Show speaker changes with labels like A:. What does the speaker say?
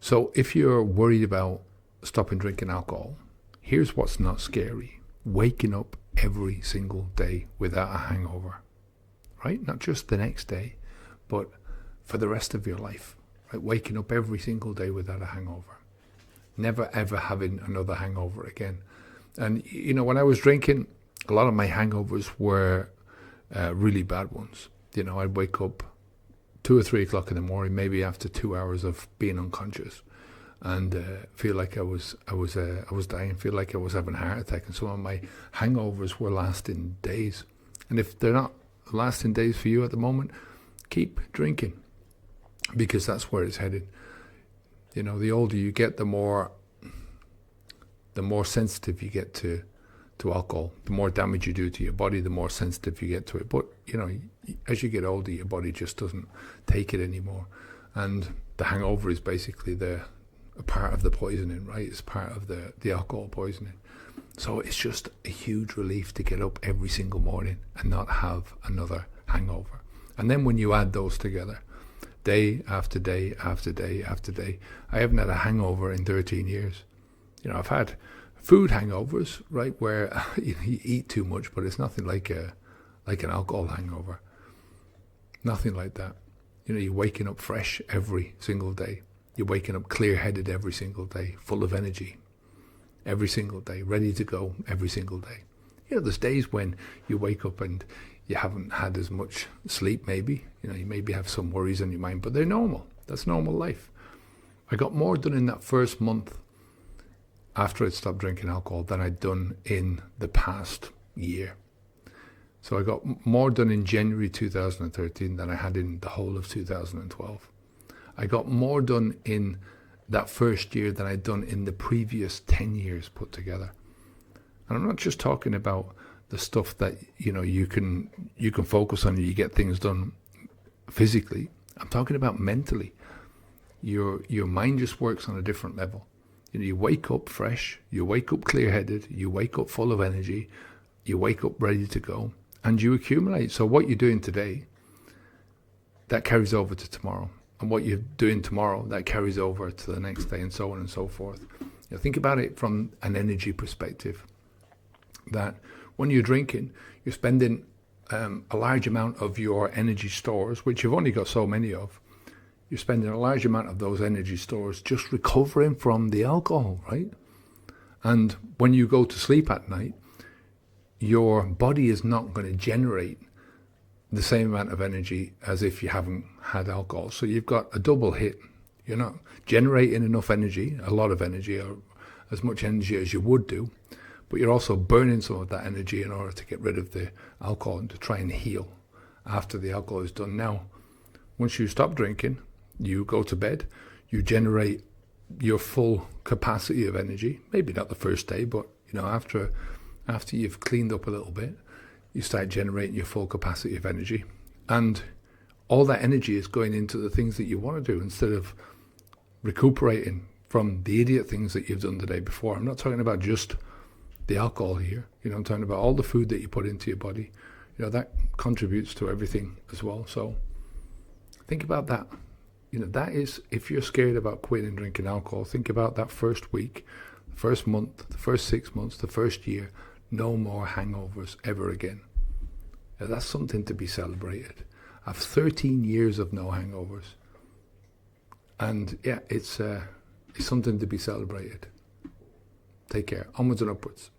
A: So if you're worried about stopping drinking alcohol, here's what's not scary. Waking up every single day without a hangover, right? Not just the next day, but for the rest of your life, right? Waking up every single day without a hangover. Never ever having another hangover again. And, when I was drinking, a lot of my hangovers were really bad ones. I'd wake up 2 or 3 o'clock in the morning, maybe after 2 hours of being unconscious, and feel like I was dying, feel like I was having a heart attack. And some of my hangovers were lasting days. And if they're not lasting days for you at the moment, keep drinking, because that's where it's headed. The older you get, the more sensitive you get to alcohol. The more damage you do to your body, the more sensitive you get to it. But, as you get older, your body just doesn't take it anymore. And the hangover is basically a part of the poisoning, right? It's part of the alcohol poisoning. So it's just a huge relief to get up every single morning and not have another hangover. And then when you add those together, day after day after day after day, I haven't had a hangover in 13 years. I've had food hangovers, right, where you eat too much, but it's nothing like an alcohol hangover. Nothing like that. You're waking up fresh every single day. You're waking up clear-headed every single day, full of energy every single day, ready to go every single day. There's days when you wake up and you haven't had as much sleep, maybe. You maybe have some worries on your mind, but they're normal. That's normal life. I got more done in that first month after I'd stopped drinking alcohol than I'd done in the past year. So I got more done in January 2013 than I had in the whole of 2012. I got more done in that first year than I'd done in the previous 10 years put together. And I'm not just talking about the stuff that you can focus on and you get things done physically. I'm talking about mentally. Your mind just works on a different level. You wake up fresh, you wake up clear-headed, you wake up full of energy, you wake up ready to go, and you accumulate. So what you're doing today, that carries over to tomorrow. And what you're doing tomorrow, that carries over to the next day, and so on and so forth. Think about it from an energy perspective, that when you're drinking, you're spending a large amount of your energy stores, which you've only got so many of. You're spending a large amount of those energy stores just recovering from the alcohol, right? And when you go to sleep at night, your body is not going to generate the same amount of energy as if you haven't had alcohol. So you've got a double hit. You're not generating enough energy, a lot of energy, or as much energy as you would do, but you're also burning some of that energy in order to get rid of the alcohol and to try and heal after the alcohol is done. Now, once you stop drinking, you go to bed, you generate your full capacity of energy. Maybe not the first day, but after you've cleaned up a little bit, you start generating your full capacity of energy. And all that energy is going into the things that you want to do instead of recuperating from the idiot things that you've done the day before. I'm not talking about just the alcohol here. I'm talking about all the food that you put into your body. That contributes to everything as well. So think about that. That is, if you're scared about quitting drinking alcohol, think about that first week, the first month, the first 6 months, the first year. No more hangovers ever again. Now, that's something to be celebrated. I've 13 years of no hangovers. And yeah, it's something to be celebrated. Take care. Onwards and upwards.